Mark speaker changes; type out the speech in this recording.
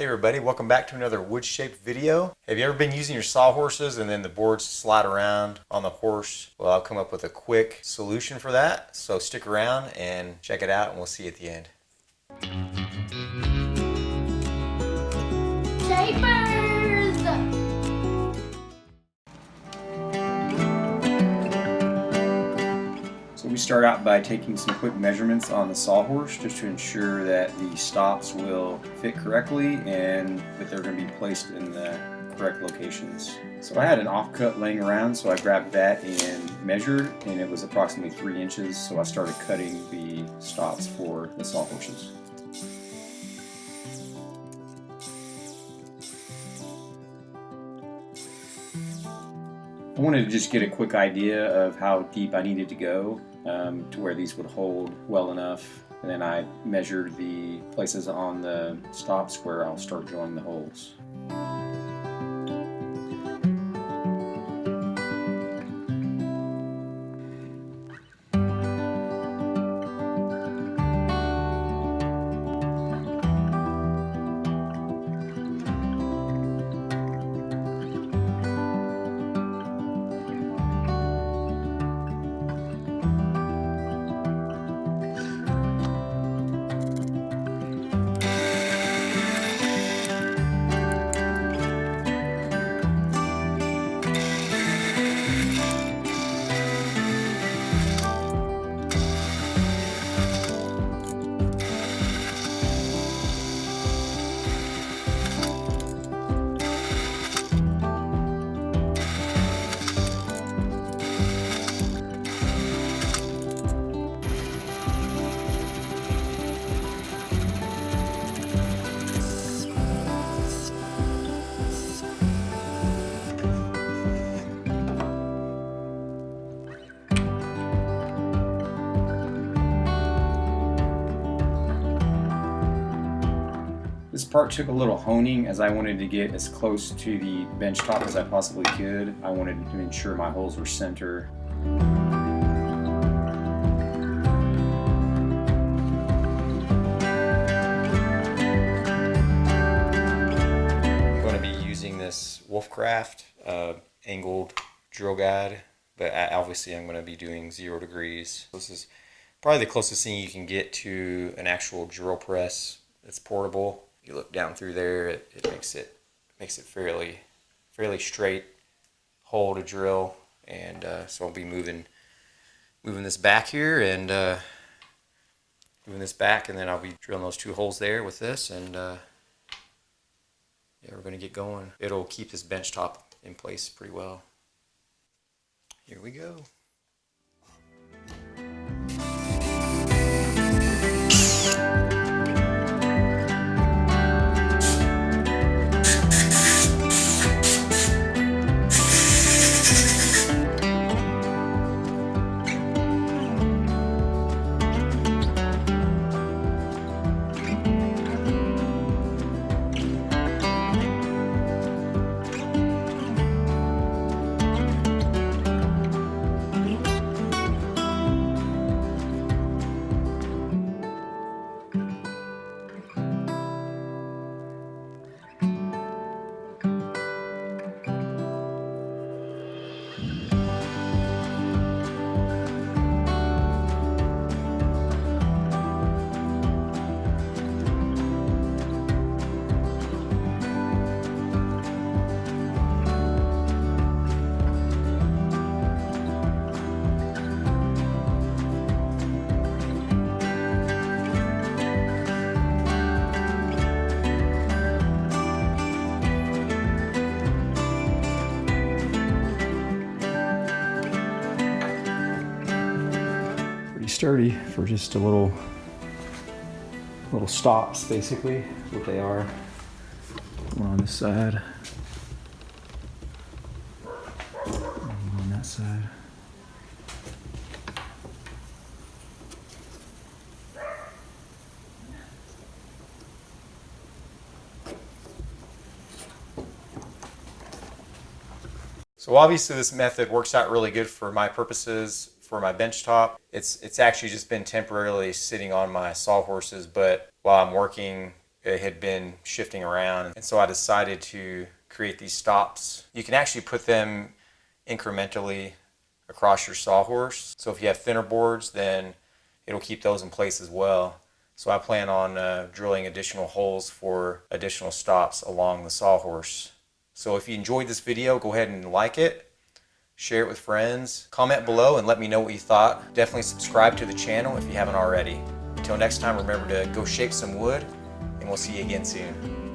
Speaker 1: Hey everybody, welcome back to another wood shaped video. Have you ever been using your sawhorses and then the boards slide around on the horse? Well, I've come up with a quick solution for that, so stick around and check it out and we'll see you at the end.
Speaker 2: Shapers!
Speaker 1: So we start out by taking some quick measurements on the sawhorse just to ensure that the stops will fit correctly and that they're going to be placed in the correct locations. So I had an offcut laying around, so I grabbed that and measured, and it was approximately 3 inches, so I started cutting the stops for the sawhorses. I wanted to just get a quick idea of how deep I needed to go to where these would hold well enough. And then I measured the places on the stops where I'll start drilling the holes. This part took a little honing as I wanted to get as close to the bench top as I possibly could. I wanted to ensure my holes were center. I'm going to be using this Wolfcraft angled drill guide, but obviously I'm going to be doing 0 degrees. This is probably the closest thing you can get to an actual drill press that's portable. You look down through there, it makes it fairly straight hole to drill, and so I'll be moving this back here and moving this back, and then I'll be drilling those 2 holes there with this, and yeah, we're going to get going. It'll keep this bench top in place pretty well. Here we go. Sturdy for just a little stops, basically is what they are. One on this side, one on that side. So obviously this method works out really good for my purposes. For my bench top, it's actually just been temporarily sitting on my sawhorses, but while I'm working it had been shifting around. And so I decided to create these stops. You can actually put them incrementally across your sawhorse. So if you have thinner boards, then it'll keep those in place as well. So I plan on drilling additional holes for additional stops along the sawhorse. So if you enjoyed this video, go ahead and like it, share it with friends, comment below and let me know what you thought. Definitely subscribe to the channel if you haven't already. Until next time, remember to go shape some wood, and we'll see you again soon.